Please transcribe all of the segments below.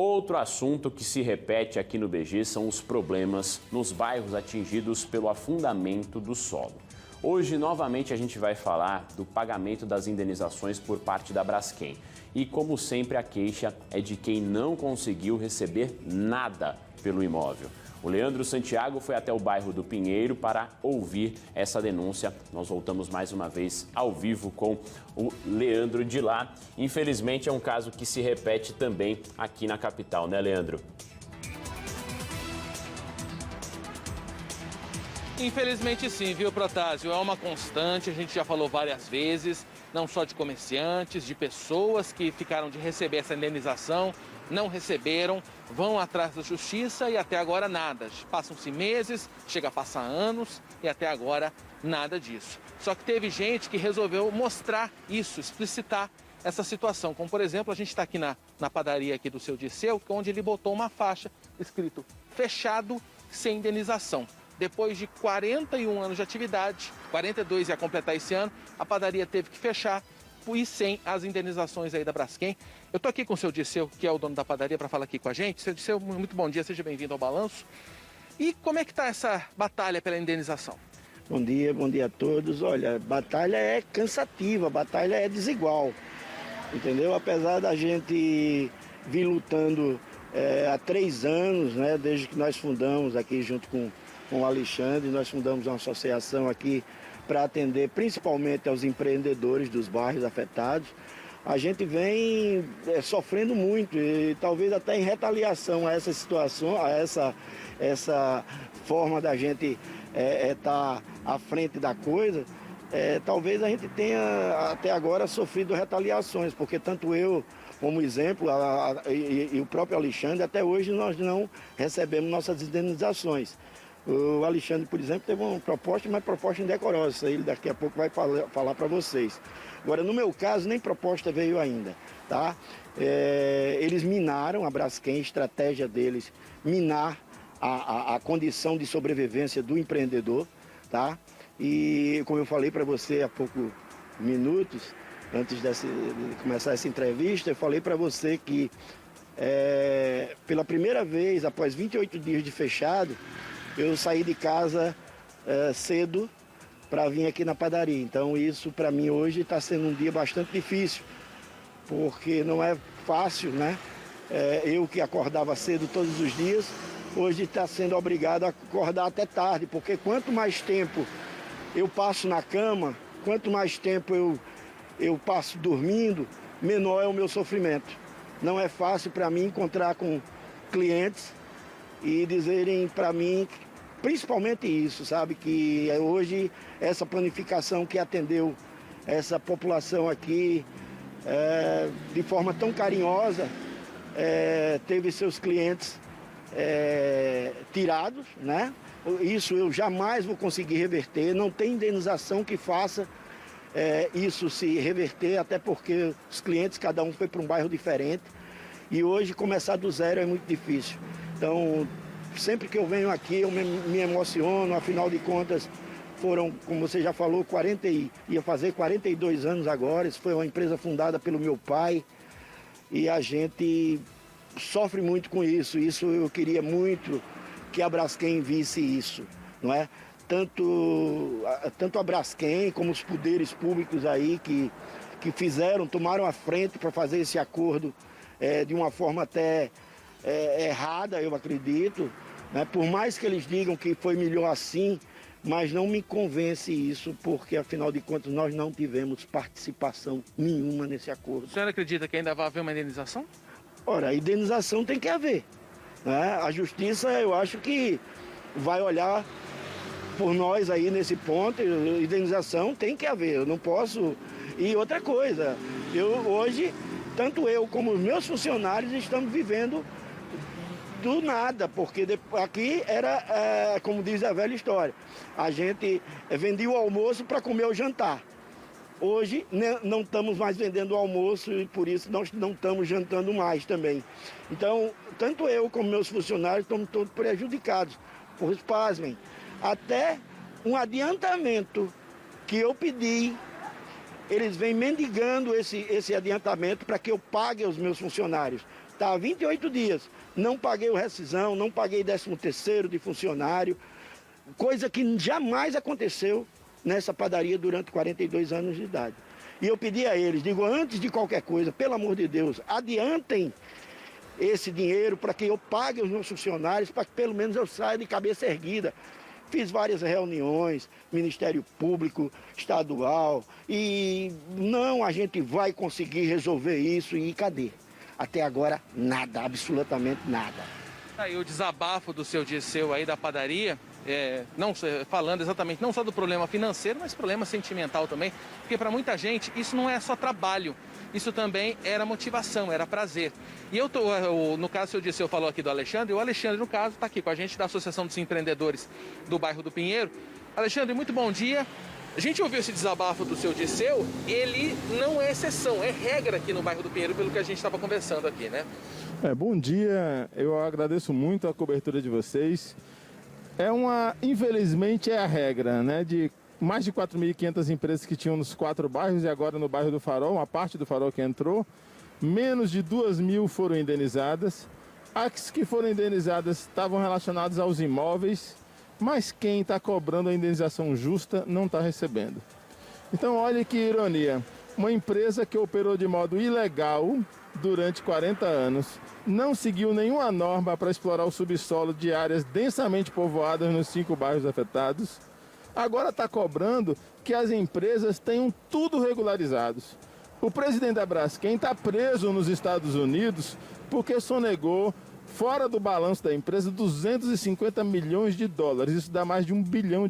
Outro assunto que se repete aqui no BG são os problemas nos bairros atingidos pelo afundamento do solo. Hoje, novamente, a gente vai falar do pagamento das indenizações por parte da Braskem. E, como sempre, a queixa é de quem não conseguiu receber nada pelo imóvel. O Leandro Santiago foi até o bairro do Pinheiro para ouvir essa denúncia. Nós voltamos mais uma vez ao vivo com o Leandro de lá. Infelizmente, é um caso que se repete também aqui na capital, né, Leandro? Infelizmente sim, viu, Protásio? É uma constante, a gente já falou várias vezes, não só de comerciantes, de pessoas que ficaram de receber essa indenização, não receberam, vão atrás da justiça e até agora nada. Passam-se meses, chega a passar anos e até agora nada disso. Só que teve gente que resolveu mostrar isso, explicitar essa situação. Como, por exemplo, a gente está aqui na padaria aqui do seu Disseu, onde ele botou uma faixa escrito fechado sem indenização. Depois de 41 anos de atividade, 42 ia completar esse ano, a padaria teve que fechar e sem as indenizações aí da Braskem. Eu estou aqui com o seu Disseu, que é o dono da padaria, para falar aqui com a gente. Seu Disseu, muito bom dia, seja bem-vindo ao Balanço. E como é que está essa batalha pela indenização? Bom dia a todos. Olha, a batalha é cansativa, a batalha é desigual, entendeu? Apesar da gente vir lutando há 3 anos, né, desde que nós fundamos aqui junto com o Alexandre, nós fundamos uma associação aqui para atender principalmente aos empreendedores dos bairros afetados. A gente vem sofrendo muito e talvez até em retaliação a essa situação, a essa forma da gente estar à frente da coisa, talvez a gente tenha até agora sofrido retaliações, porque tanto eu como exemplo e o próprio Alexandre, até hoje nós não recebemos nossas indenizações. O Alexandre, por exemplo, teve uma proposta, mas proposta indecorosa. Ele daqui a pouco vai falar para vocês. Agora, no meu caso, nem proposta veio ainda, tá? Eles minaram, a Braskem, a estratégia deles, minar a condição de sobrevivência do empreendedor, tá? E, como eu falei para você há poucos minutos, antes de começar essa entrevista, eu falei para você que, pela primeira vez, após 28 dias de fechado, eu saí de casa cedo para vir aqui na padaria. Então isso para mim hoje está sendo um dia bastante difícil, porque não é fácil, né? Eu que acordava cedo todos os dias, hoje está sendo obrigado a acordar até tarde, porque quanto mais tempo eu passo na cama, quanto mais tempo eu passo dormindo, menor é o meu sofrimento. Não é fácil para mim encontrar com clientes e dizerem para mim, principalmente isso, sabe? Que hoje essa planificação que atendeu essa população aqui de forma tão carinhosa, teve seus clientes tirados, né? Isso eu jamais vou conseguir reverter, não tem indenização que faça isso se reverter, até porque os clientes, cada um foi para um bairro diferente, e hoje começar do zero é muito difícil. Então, sempre que eu venho aqui, eu me emociono, afinal de contas, foram, como você já falou, ia fazer 42 anos agora. Isso foi uma empresa fundada pelo meu pai e a gente sofre muito com isso. Isso eu queria muito que a Braskem visse isso, não é? Tanto a Braskem como os poderes públicos aí que tomaram a frente para fazer esse acordo de uma forma até errada, eu acredito, né? Por mais que eles digam que foi melhor assim, mas não me convence isso, porque afinal de contas nós não tivemos participação nenhuma nesse acordo. O senhor acredita que ainda vai haver uma indenização? Ora, a indenização tem que haver, né? A justiça, eu acho que vai olhar por nós aí nesse ponto. Indenização tem que haver, eu não posso. E outra coisa, hoje, tanto eu como os meus funcionários estamos vivendo do nada, porque aqui era, como diz a velha história, a gente vendia o almoço para comer o jantar. Hoje não estamos mais vendendo o almoço e por isso nós não estamos jantando mais também. Então, tanto eu como meus funcionários estamos todos prejudicados. Pois pasmem, até um adiantamento que eu pedi, eles vêm mendigando esse adiantamento para que eu pague aos meus funcionários. Está há 28 dias. Não paguei o rescisão, não paguei 13º de funcionário, coisa que jamais aconteceu nessa padaria durante 42 anos de idade. E eu pedi a eles, digo, antes de qualquer coisa, pelo amor de Deus, adiantem esse dinheiro para que eu pague os meus funcionários, para que pelo menos eu saia de cabeça erguida. Fiz várias reuniões, Ministério Público, Estadual, e não, a gente vai conseguir resolver isso, e cadê? Até agora, nada, absolutamente nada. Aí o desabafo do seu Dirceu aí da padaria, não falando exatamente não só do problema financeiro, mas problema sentimental também, porque para muita gente isso não é só trabalho, isso também era motivação, era prazer. E no caso, o seu Dirceu falou aqui do Alexandre, e o Alexandre, no caso, está aqui com a gente da Associação dos Empreendedores do bairro do Pinheiro. Alexandre, muito bom dia. A gente ouviu esse desabafo do seu Dirceu, ele não é exceção, é regra aqui no bairro do Pinheiro, pelo que a gente estava conversando aqui, né? Bom dia, eu agradeço muito a cobertura de vocês. Infelizmente é a regra, né? De mais de 4.500 empresas que tinham nos 4 bairros e agora no bairro do Farol, uma parte do Farol que entrou, menos de 2.000 foram indenizadas. As que foram indenizadas estavam relacionadas aos imóveis, mas quem está cobrando a indenização justa não está recebendo. Então olha que ironia, uma empresa que operou de modo ilegal durante 40 anos, não seguiu nenhuma norma para explorar o subsolo de áreas densamente povoadas nos 5 bairros afetados, agora está cobrando que as empresas tenham tudo regularizados. O presidente da Braskem está preso nos Estados Unidos porque sonegou, fora do balanço da empresa, 250 milhões de dólares. Isso dá mais de R$1 bilhão.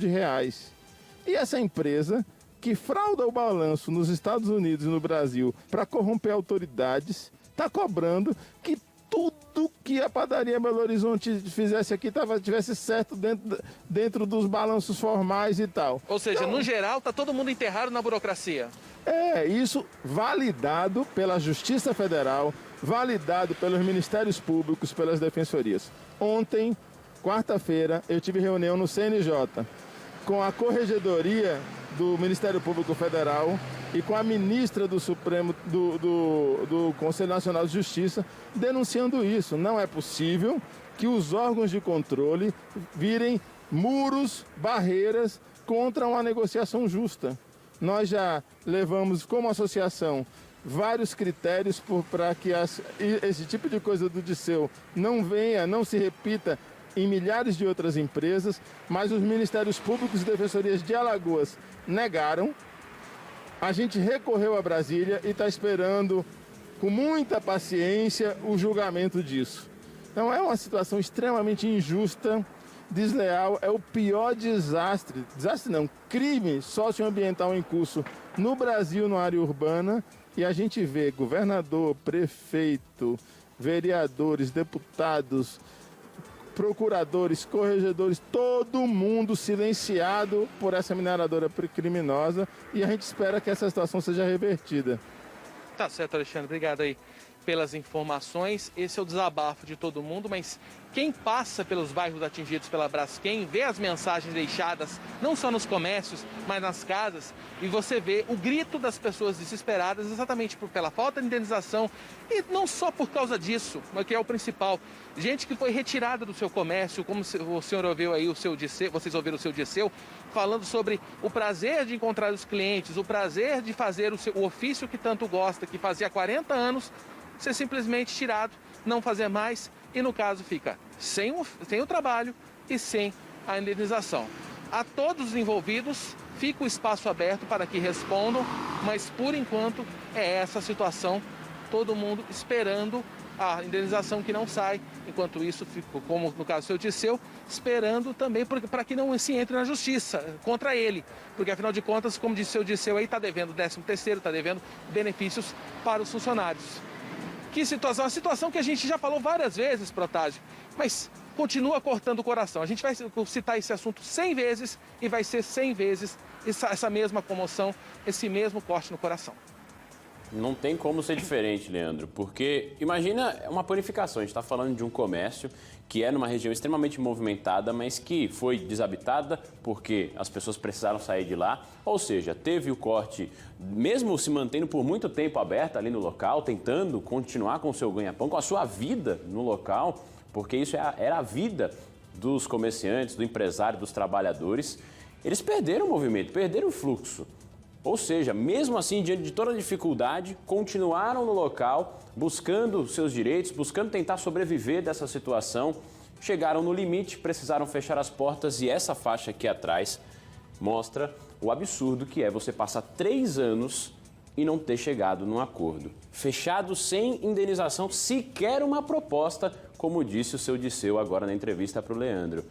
E essa empresa, que frauda o balanço nos Estados Unidos e no Brasil para corromper autoridades, está cobrando que tudo que a padaria Belo Horizonte fizesse aqui tivesse certo dentro dos balanços formais e tal. Ou seja, então, no geral, está todo mundo enterrado na burocracia. Isso validado pela Justiça Federal, validado pelos Ministérios Públicos, pelas defensorias. Ontem, quarta-feira, eu tive reunião no CNJ com a Corregedoria do Ministério Público Federal e com a ministra do Supremo do Conselho Nacional de Justiça denunciando isso. Não é possível que os órgãos de controle virem muros, barreiras contra uma negociação justa. Nós já levamos como associação vários critérios para que esse tipo de coisa do Dirceu não se repita em milhares de outras empresas, mas os Ministérios Públicos e Defensorias de Alagoas negaram. A gente recorreu a Brasília e está esperando com muita paciência o julgamento disso. Então é uma situação extremamente injusta, desleal, é o pior crime socioambiental em curso no Brasil, na área urbana, e a gente vê governador, prefeito, vereadores, deputados, procuradores, corregedores, todo mundo silenciado por essa mineradora criminosa, e a gente espera que essa situação seja revertida. Tá certo, Alexandre, obrigado aí pelas informações. Esse é o desabafo de todo mundo, mas quem passa pelos bairros atingidos pela Braskem vê as mensagens deixadas não só nos comércios, mas nas casas, e você vê o grito das pessoas desesperadas exatamente pela falta de indenização, e não só por causa disso, mas que é o principal. Gente que foi retirada do seu comércio, como o senhor ouviu aí, vocês ouviram o seu Dirceu, falando sobre o prazer de encontrar os clientes, o prazer de fazer o ofício que tanto gosta, que fazia 40 anos, ser simplesmente tirado, não fazer mais, e no caso fica sem o trabalho e sem a indenização. A todos os envolvidos fica o espaço aberto para que respondam, mas por enquanto é essa a situação, todo mundo esperando a indenização que não sai, enquanto isso, como no caso do seu Dirceu, esperando também para que não se entre na justiça contra ele, porque afinal de contas, como disse o seu Dirceu aí, está devendo 13º, está devendo benefícios para os funcionários. Que situação? A situação que a gente já falou várias vezes, Protásio, mas continua cortando o coração. A gente vai citar esse assunto 100 vezes e vai ser 100 vezes essa mesma comoção, esse mesmo corte no coração. Não tem como ser diferente, Leandro, porque imagina uma panificação, a gente está falando de um comércio que é numa região extremamente movimentada, mas que foi desabitada porque as pessoas precisaram sair de lá, ou seja, teve o corte, mesmo se mantendo por muito tempo aberto ali no local, tentando continuar com o seu ganha-pão, com a sua vida no local, porque isso era a vida dos comerciantes, do empresário, dos trabalhadores, eles perderam o movimento, perderam o fluxo. Ou seja, mesmo assim, diante de toda a dificuldade, continuaram no local, buscando seus direitos, buscando tentar sobreviver dessa situação. Chegaram no limite, precisaram fechar as portas e essa faixa aqui atrás mostra o absurdo que é você passar 3 anos e não ter chegado num acordo. Fechado sem indenização, sequer uma proposta, como disse o seu Disseu agora na entrevista para o Leandro.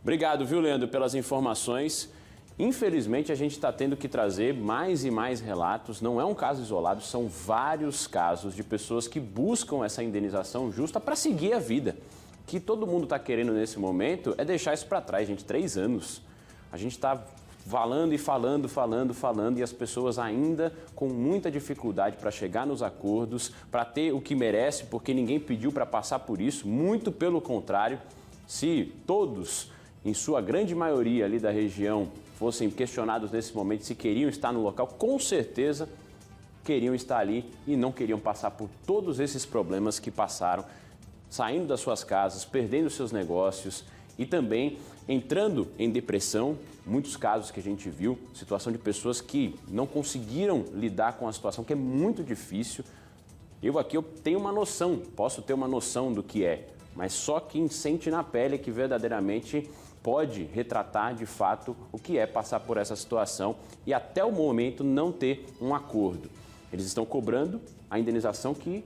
Obrigado, viu, Leandro, pelas informações. Infelizmente, a gente está tendo que trazer mais e mais relatos. Não é um caso isolado, são vários casos de pessoas que buscam essa indenização justa para seguir a vida. O que todo mundo está querendo nesse momento é deixar isso para trás, gente. 3 anos. A gente está falando e falando e as pessoas ainda com muita dificuldade para chegar nos acordos, para ter o que merece, porque ninguém pediu para passar por isso. Muito pelo contrário, se todos, em sua grande maioria ali da região, fossem questionados nesse momento se queriam estar no local, com certeza queriam estar ali e não queriam passar por todos esses problemas que passaram, saindo das suas casas, perdendo seus negócios e também entrando em depressão. Muitos casos que a gente viu, situação de pessoas que não conseguiram lidar com a situação, que é muito difícil. Eu tenho uma noção, posso ter uma noção do que é, mas só quem sente na pele que verdadeiramente pode retratar de fato o que é passar por essa situação e até o momento não ter um acordo. Eles estão cobrando a indenização que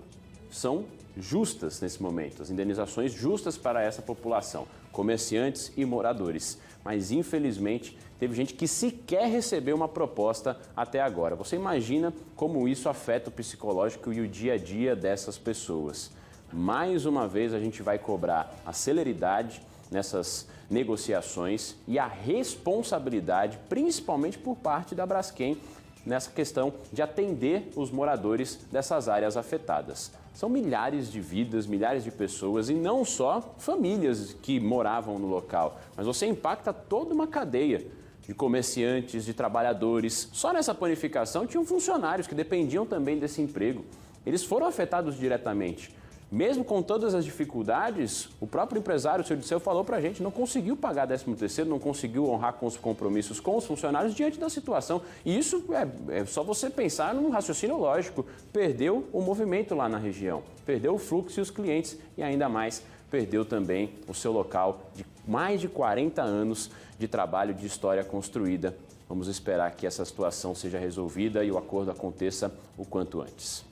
são justas nesse momento, as indenizações justas para essa população, comerciantes e moradores. Mas infelizmente teve gente que sequer recebeu uma proposta até agora. Você imagina como isso afeta o psicológico e o dia a dia dessas pessoas. Mais uma vez a gente vai cobrar a celeridade nessas negociações e a responsabilidade, principalmente por parte da Braskem, nessa questão de atender os moradores dessas áreas afetadas. São milhares de vidas, milhares de pessoas e não só famílias que moravam no local, mas você impacta toda uma cadeia de comerciantes, de trabalhadores. Só nessa panificação tinham funcionários que dependiam também desse emprego. Eles foram afetados diretamente. Mesmo com todas as dificuldades, o próprio empresário, o seu Disseu, falou para a gente, não conseguiu pagar 13º, não conseguiu honrar com os compromissos com os funcionários diante da situação. E isso é só você pensar num raciocínio lógico. Perdeu o movimento lá na região, perdeu o fluxo e os clientes e ainda mais perdeu também o seu local de mais de 40 anos de trabalho, de história construída. Vamos esperar que essa situação seja resolvida e o acordo aconteça o quanto antes.